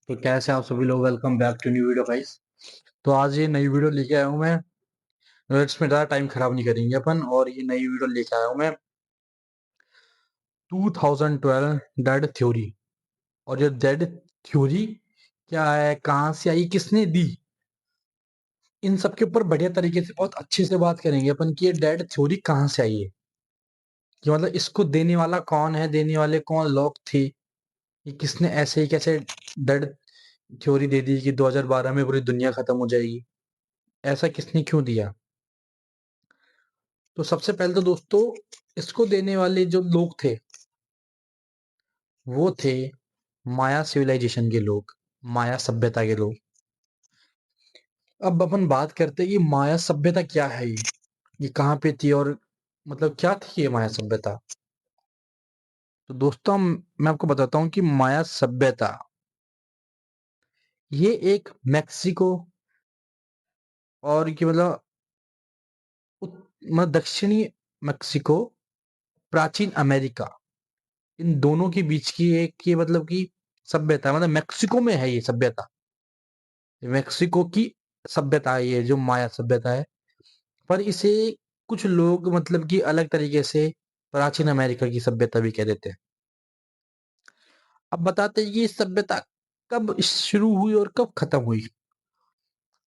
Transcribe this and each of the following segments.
तो कैसे आप सभी लोग, welcome back to new video guys. तो आज ये नई वीडियो लेके आया हूँ मैं। इसमें ज़्यादा टाइम खराब नहीं करेंगे अपन, और ये नई वीडियो लेके आया हूँ मैं 2012 डेड थ्योरी। और ये डेड थ्योरी क्या है, कहाँ से आई, किसने दी, इन सब के ऊपर बढ़िया तरीके से बहुत अच्छे से बात करेंगे अपन कि ये डेड थ्योरी कहाँ से आई है, कि मतलब इसको देने वाला कौन है, देने वाले कौन लोग थे, कि किसने ऐसे ही कैसे डेड थ्योरी दे दी कि 2012 में पूरी दुनिया खत्म हो जाएगी। ऐसा किसने क्यों दिया? तो सबसे पहले तो दोस्तों, इसको देने वाले जो लोग थे वो थे माया सिविलाइजेशन के लोग, माया सभ्यता के लोग। अब अपन बात करते हैं कि माया सभ्यता क्या है, ये कहाँ पे थी, और मतलब क्या थी ये माया सभ्यता। तो दोस्तों मैं आपको बताता हूँ कि माया सभ्यता ये एक मेक्सिको और कि मतलब मतलब दक्षिणी मेक्सिको, प्राचीन अमेरिका, इन दोनों के बीच की एक ये मतलब कि सभ्यता, मतलब मेक्सिको में है ये सभ्यता। मेक्सिको की सभ्यता है ये जो माया सभ्यता है। पर इसे कुछ लोग मतलब कि अलग तरीके से प्राचीन अमेरिका की सभ्यता भी कह देते हैं। अब बताते हैं कि ये सभ्यता कब शुरू हुई और कब खत्म हुई।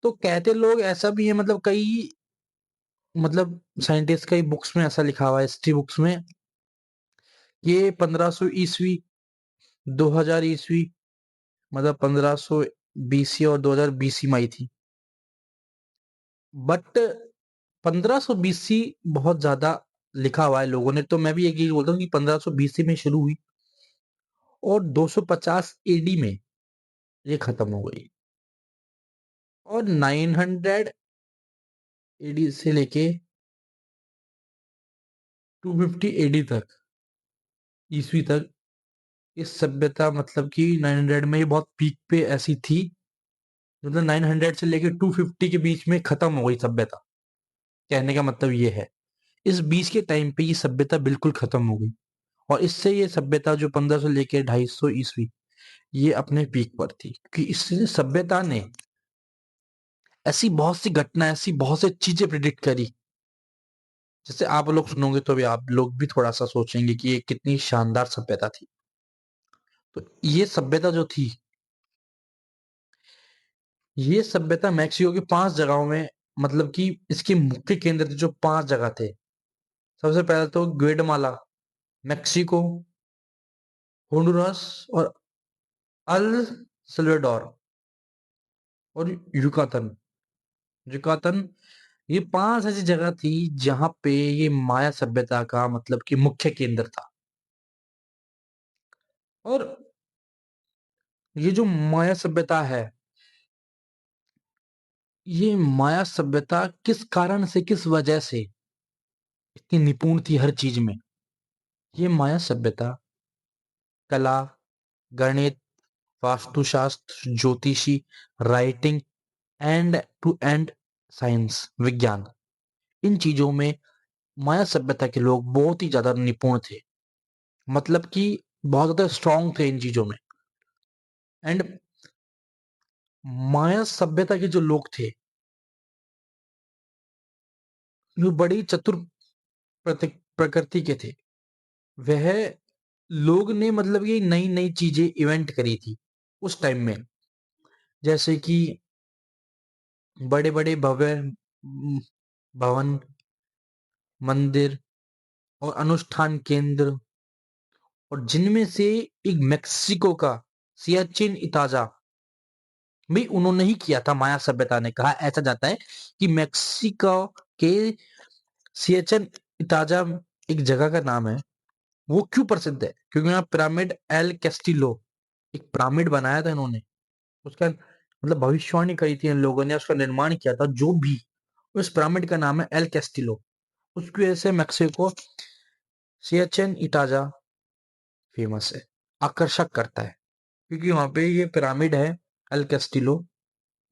तो कहते लोग ऐसा भी है, मतलब कई मतलब साइंटिस्ट कई बुक्स में ऐसा लिखा हुआ है, हिस्ट्री बुक्स में, ये 1500 ईस्वी, 2000 ईस्वी, मतलब 1500 बीसी और 2000 बीसी में आई थी। बट 1500 बीसी बहुत ज्यादा लिखा हुआ है लोगों ने, तो मैं भी एक चीज बोलता हूँ कि 1500 बीसी में शुरू हुई और 250 एडी में ये खत्म हो गई, और 900 एडी से लेके 250 एडी तक, ईस्वी तक, इस सभ्यता मतलब कि 900 में ये बहुत पीक पे ऐसी थी, मतलब 900 से लेके 250 के बीच में खत्म हो गई सभ्यता। कहने का मतलब ये है, इस बीच के टाइम पे ये सभ्यता बिल्कुल खत्म हो गई, और इससे ये सभ्यता जो 1500 लेके 250 ईस्वी, ये अपने पीक पर थी, क्योंकि इससे सभ्यता ने ऐसी बहुत सी घटना, ऐसी बहुत सी चीजें प्रिडिक्ट करी। जैसे आप लोग सुनोगे तो भी आप लोग भी थोड़ा सा सोचेंगे कि ये कितनी शानदार सभ्यता थी। तो ये सभ्यता जो थी, ये सभ्यता मैक्सिको की 5 जगहों में, मतलब कि इसके मुख्य केंद्र थे जो 5 जगह थे। सबसे पहले तो ग्वेडमाला, मैक्सिको, होंडुरास, और अल सल्वाडोर, और युकातन। युकातन, ये 5 ऐसी जगह थी जहां पे ये माया सभ्यता का मतलब कि मुख्य केंद्र था। और ये जो माया सभ्यता है, ये माया सभ्यता किस कारण से, किस वजह से इतनी निपुण थी हर चीज में। ये माया सभ्यता कला, गणित, वास्तुशास्त्र, ज्योतिषी, writing, end to end science, विज्ञान, इन चीजों में माया सभ्यता के लोग बहुत ही ज्यादा निपुण थे। मतलब कि बहुत ज्यादा स्ट्रांग थे इन चीजों में। एंड माया सभ्यता के जो लोग थे, वो बड़ी चतुर प्रकृति के थे। वह लोग ने मतलब ये नई नई चीजें इवेंट करी थी उस टाइम में। जैसे कि बड़े बड़े भव्य भवन, मंदिर, और अनुष्ठान केंद्र, और जिनमें से एक मेक्सिको का सियाचिन इताजा भी उन्होंने ही किया था। माया सभ्यता ने कहा, ऐसा जाता है कि मेक्सिको के सियाचिन इताजा एक जगह का नाम है। वो क्यों प्रसिद्ध है? क्योंकि यहाँ पिरामिड एल कैस्टिलो, एक पिरामिड बनाया था इन्होंने। उसका मतलब भविष्यवाणी करी थी इन लोगों ने, उसका निर्माण किया था जो भी। उस पिरामिड का नाम है एल कैस्टिलो। उसकी वजह से मेक्सिको सियाचिन इताजा फेमस है, आकर्षक करता है, क्योंकि वहां पे ये पिरामिड है एल कैस्टिलो,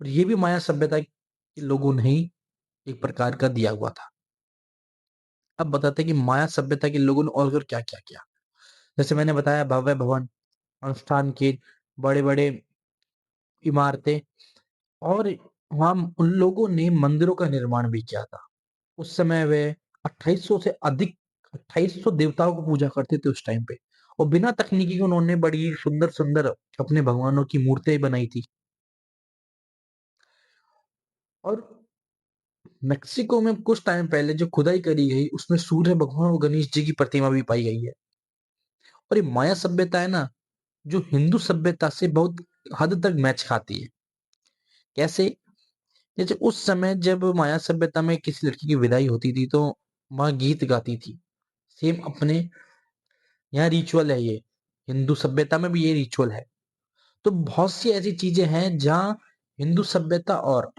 और ये भी माया सभ्यता के लोगों ने ही एक प्रकार का दिया हुआ था। अब बताते हैं कि माया सभ्यता के लोगों ने और क्या क्या किया। जैसे मैंने बताया, भव्य भवन, अनुष्ठान के, बड़े बड़े इमारतें और वहाँ उन लोगों ने मंदिरों का निर्माण भी किया था। उस समय वे 2800 से अधिक 2800 देवताओं को पूजा करते थे उस टाइम पे और बिना तकनीकी के उन्होंने बड़ी सुंदर-सुंदर अपने भगवानों की मूर्तियाँ बनाई थी। और मेक्सिको में कुछ टाइम पहले जो खुदाई करी गई उसमें सूर्य भगवान और गणेश जी की प्रतिमा भी पाई गई है। और ये माया सभ्यता है ना, जो हिंदू सभ्यता से बहुत हद तक मैच खाती है। कैसे? जैसे उस समय जब माया सभ्यता में किसी लड़की की विदाई होती थी तो माँ गीत गाती थी। सेम अपने यहाँ रिचुअल है ये। हिंदू सभ्यता में भी ये रिचुअल है। तो बहुत सी ऐसी चीजें हैं जहाँ हिंदू सभ्यता और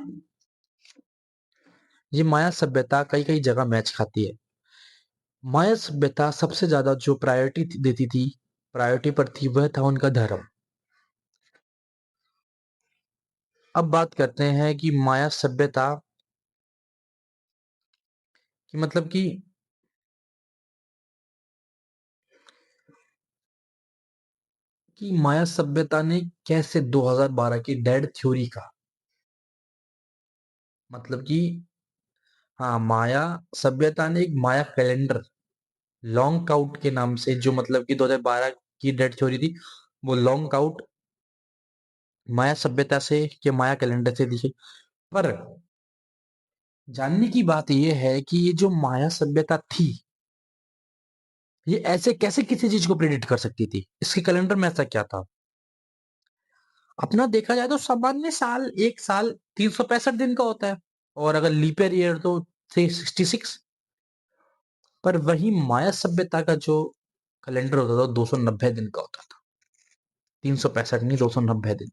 ये माया सभ्यता कई-कई जगह मैच खाती है। माया सभ्यता सबसे ज्यादा जो प्रायोरिटी देती थी, प्रायोरिटी पर थी वह था उनका धर्म। अब बात करते हैं कि माया सभ्यता की मतलब कि माया सभ्यता ने कैसे 2012 की डेड थ्योरी का मतलब कि हाँ, माया सभ्यता ने एक माया कैलेंडर लॉन्ग काउट के नाम से जो मतलब कि 2012 की डेड थ्योरी थी, वो लॉन्ग काउट माया सभ्यता से या माया कैलेंडर से दी गई। पर जानने की बात ये है कि ये जो माया सभ्यता थी, ये ऐसे कैसे किसी चीज को प्रेडिक्ट कर सकती थी? इसके कैलेंडर में ऐसा क्या था? अपना देखा जाए तो सामान्य साल, एक साल 365 दिन का होता है और अगर लीप ईयर तो 366। पर वही माया सभ्यता का जो कैलेंडर होता था वो 290 दिन का होता था। 365 नहीं, 290 दिन।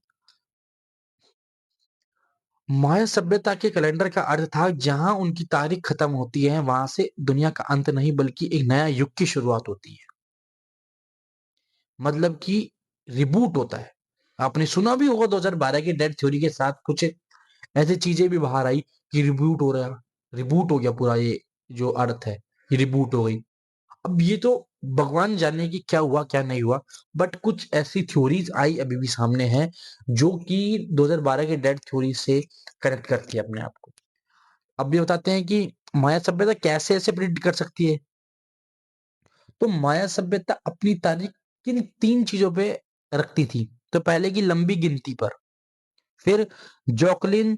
माया सभ्यता के कैलेंडर का अर्थ था जहां उनकी तारीख खत्म होती है वहां से दुनिया का अंत नहीं बल्कि एक नया युग की शुरुआत होती है। मतलब कि रिबूट होता है। आपने सुना भी होगा 2012 की डेथ थ्योरी के साथ कुछ ऐसी चीजें भी बाहर आई कि रिबूट हो रहा, रिबूट हो गया पूरा ये जो अर्थ है, ये रिबूट हो गई। अब ये तो भगवान जाने कि क्या हुआ क्या नहीं हुआ, बट कुछ ऐसी थ्योरीज आई अभी भी सामने हैं जो कि 2012 के डेथ थ्योरी से कनेक्ट करती है अपने आप को। अब ये बताते हैं कि माया सभ्यता कैसे ऐसे प्रिडिक्ट कर सकती है। तो माया सभ्यता अपनी तारीख किन तीन चीजों पे रखती थी। तो पहले की लंबी गिनती पर, फिर जॉकलिन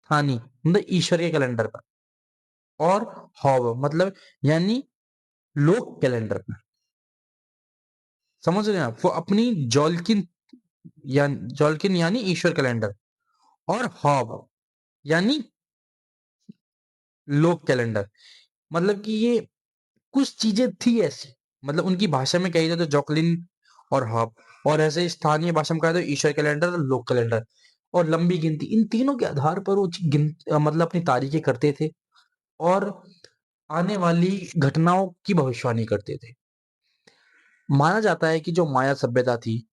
थानी मतलब ईश्वर के कैलेंडर पर, और हॉव मतलब यानी लोक कैलेंडर पर। समझ रहे हैं आप? वो अपनी जॉलकिन या जॉलकिन यानी ईश्वर कैलेंडर और हॉव यानी लोक कैलेंडर। मतलब कि ये कुछ चीजें थी ऐसी, मतलब उनकी भाषा में कही जाए तो जॉकलिन और हॉब, और ऐसे स्थानीय भाषा में कहा जाए तो ईश्वर कैलेंडर और लोक कैलेंडर और लंबी गिनती। इन तीनों के आधार पर वो मतलब अपनी तारीखें करते थे और आने वाली घटनाओं की भविष्यवाणी करते थे। माना जाता है कि जो माया सभ्यता थी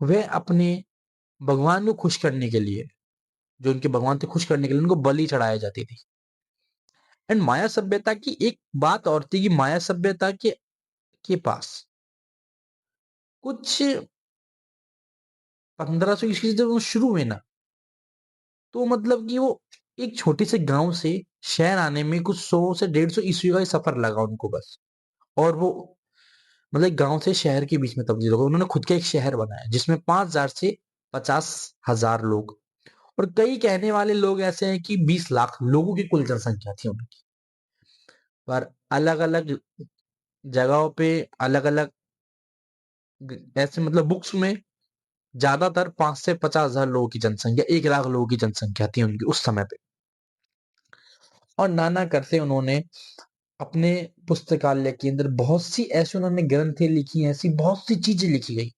वह अपने भगवान को खुश करने के लिए, जो उनके भगवान थे खुश करने के लिए उनको बलि चढ़ाई जाती थी। एंड माया सभ्यता की एक बात और थी कि माया सभ्यता के पास कुछ 1500 ईस्वी से जब वो शुरू हुए ना, तो मतलब कि वो एक छोटे से गांव से शहर आने में कुछ 100 से 150 ईस्वी का ही सफर लगा उनको बस। और वो मतलब गांव से शहर के बीच में तब्दील हो गए। उन्होंने खुद का एक शहर बनाया जिसमें 5000 से 50,000 लोग, और कई कहने वाले लोग ऐसे हैं कि 20 लाख लोगों की कुल जनसंख्या थी उनकी। पर अलग अलग जगहों पे अलग अलग ऐसे मतलब बुक्स में ज्यादातर 5 से 50,000 लोगों की जनसंख्या, 1 लाख लोगों की जनसंख्या थी उनकी उस समय पे। और नाना करते उन्होंने अपने पुस्तकालय के अंदर बहुत सी ऐसी उन्होंने ग्रंथें लिखी, ऐसी बहुत सी चीजें लिखी गई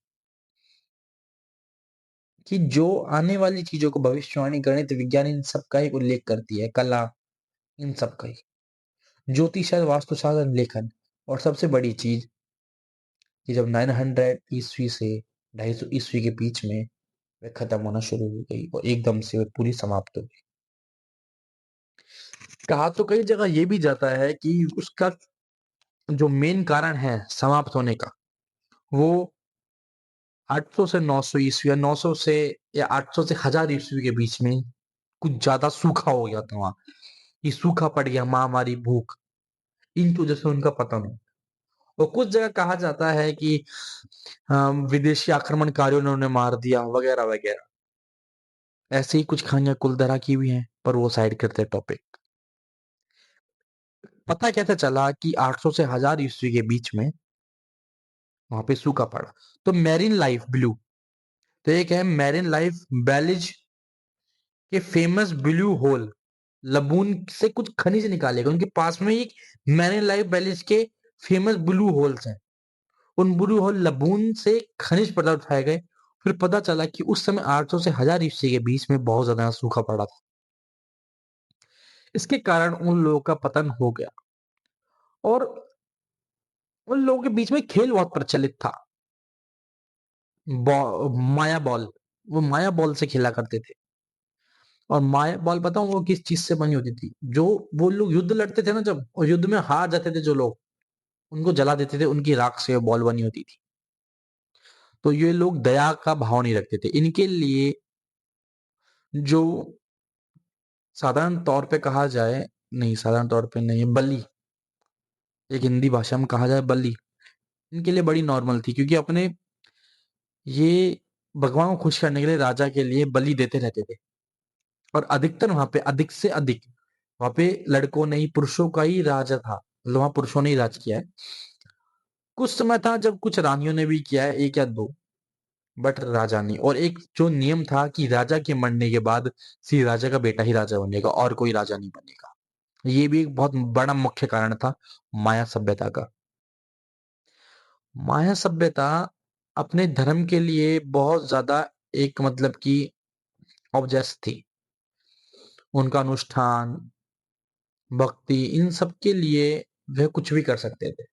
कि जो आने वाली चीजों को भविष्यवाणी, गणित, विज्ञान इन सब का ही उल्लेख करती है, कला इन सब का ही, ज्योतिष, वास्तुशास्त्र, लेखन। और सबसे बड़ी चीज कि जब 900 ईस्वी से 250 ईस्वी के बीच में वह खत्म होना शुरू हो गई और एकदम से वह पूरी समाप्त हो गई। कहा तो कई जगह ये भी जाता है कि उसका जो मेन कारण है समाप्त होने का, वो 800 से 900 ईस्वी या 900 से या 800 से 1000 ईस्वी के बीच में कुछ ज्यादा सूखा हो गया था वहां। ये सूखा पड़ गया, महामारी, भूख, इनकी वजह से उनका पतन हो। और कुछ जगह कहा जाता है कि विदेशी आक्रमणकारियों ने उन्हें मार दिया वगैरह वगैरह। ऐसे ही कुछ कहानियां कुलधरा की भी हैं, पर वो साइड करते हैं टॉपिक। पता कैसे चला कि 800 से 1000 ईस्वी के बीच में वहां पे सूखा पड़ा? तो मैरीन लाइफ ब्लू, तो एक है मैरीन लाइफ बैलिज के फेमस ब्लू होल लबून से कुछ खनिज निकाले गए। उनके पास में एक मैरीन लाइफ बैलिज के फेमस ब्लू होल्स हैं। उन ब्लू होल लबून से खनिज पदार्थ उठाए गए। फिर पता चला कि उस समय 800 से 1000 ईस्वी के बीच में बहुत ज्यादा सूखा पड़ा था। इसके कारण उन लोगों का पतन हो गया। और उन लोगों के बीच में खेल बहुत प्रचलित था, माया बॉल। वो माया बॉल से खेला करते थे। और माया बॉल बताऊं वो किस चीज से बनी होती थी? जो वो लोग युद्ध लड़ते थे ना, जब और युद्ध में हार जाते थे जो लोग, उनको जला देते थे, उनकी राख से बॉल बनी होती थी। तो ये लोग दया का भाव नहीं रखते थे। इनके लिए जो साधारण तौर पे कहा जाए, नहीं साधारण तौर पे नहीं, बलि, एक हिंदी भाषा में कहा जाए बलि, इनके लिए बड़ी नॉर्मल थी। क्योंकि अपने ये भगवान को खुश करने के लिए राजा के लिए बलि देते रहते थे। और अधिकतर वहां पे अधिक से अधिक वहां पे लड़कों ने ही, पुरुषों का ही राज था, मतलब वहां पुरुषों ने ही राज किया है। कुछ समय था जब कुछ रानियों ने भी किया है, एक या दो, बट राजा नहीं। और एक जो नियम था कि राजा के मरने के बाद सिर्फ राजा का बेटा ही राजा बनेगा और कोई राजा नहीं बनेगा। ये भी एक बहुत बड़ा मुख्य कारण था माया सभ्यता का। माया सभ्यता अपने धर्म के लिए बहुत ज्यादा एक मतलब कि ऑब्जेक्ट थी। उनका अनुष्ठान, भक्ति, इन सब के लिए वह कुछ भी कर सकते थे।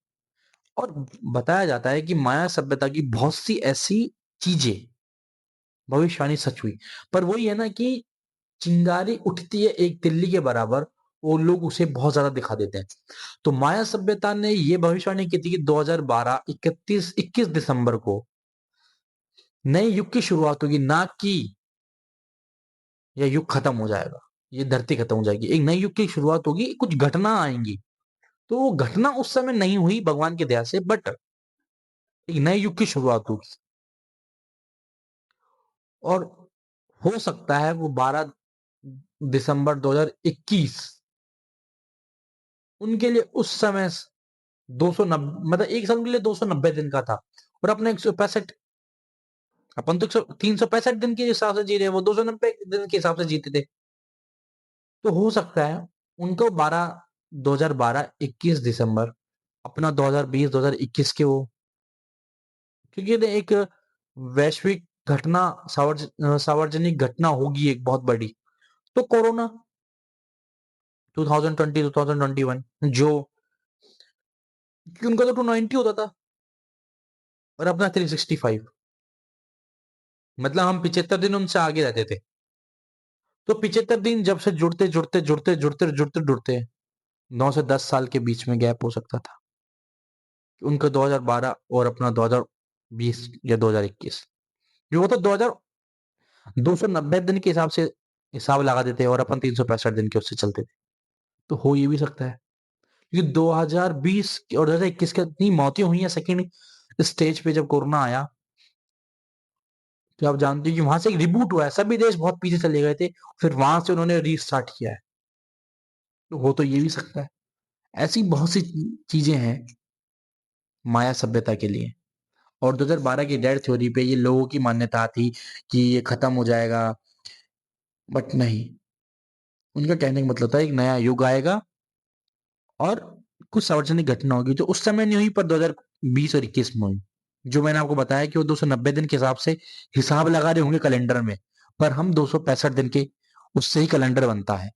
और बताया जाता है कि माया सभ्यता की बहुत सी ऐसी चीजें भविष्यवाणी सच हुई। पर वही है ना कि चिंगारी उठती है एक तिल्ली के बराबर, वो लोग उसे बहुत ज्यादा दिखा देते हैं। तो माया सभ्यता ने ये भविष्यवाणी की थी कि 2012 21 दिसंबर को नए युग की शुरुआत होगी। ना कि यह युग खत्म हो जाएगा, ये धरती खत्म हो जाएगी, एक नए युग की शुरुआत होगी, कुछ घटना आएंगी। तो वो घटना उस समय नहीं हुई भगवान की दया से, बट एक नए युग की शुरुआत होगी। और हो सकता है वो 12 दिसंबर 2021 उनके लिए उस समय 290, मतलब एक साल के लिए 290 दिन का था। और अपने 165, अपन तो 365 दिन के हिसाब से जी रहे हैं, वो 290 दिन के हिसाब से जीते थे। तो हो सकता है उनको 2012 21 दिसंबर अपना 2020 2021 के वो, क्योंकि ये एक वैश्विक घटना, सार्वजनिक घटना होगी एक बहुत बड़ी। तो कोरोना 2020 2021 जो कि उनका तो 290 होता था और अपना 365, मतलब हम 75 दिन उनसे आगे रहते थे। तो 75 दिन जब से जुड़ते जुड़ते जुड़ते जुड़ते जुड़ते जुड़ते 9 से 10 साल के बीच में गैप हो सकता था उनका 2012 और अपना 2020 या 2021। जो वो तो 290 दिन के हिसाब से हिसाब लगा देते और अपन 365 दिन के उससे चलते थे। तो हो ये भी सकता है, क्योंकि 2020 और 2021 के इतनी मौतें हुई हैं सेकेंड स्टेज पे जब कोरोना आया। तो आप जानते हो कि वहां से एक रिबूट हुआ है, सभी देश बहुत पीछे चले गए थे, फिर वहां से उन्होंने रीस्टार्ट किया है। तो हो तो ये भी सकता है। ऐसी बहुत सी चीजें हैं माया सभ्यता के लिए। और 2012 की डेड थ्योरी पे ये लोगों की मान्यता थी कि ये खत्म हो जाएगा, बट नहीं। उनका कहने का मतलब था एक नया युग आएगा और कुछ सार्वजनिक घटना होगी जो उस समय नहीं हुई, पर 2020 और 21 में हुई। जो मैंने आपको बताया कि वो 290 दिन के हिसाब से हिसाब लगा रहे होंगे कैलेंडर में, पर हम 265 दिन के, उससे ही कैलेंडर बनता है।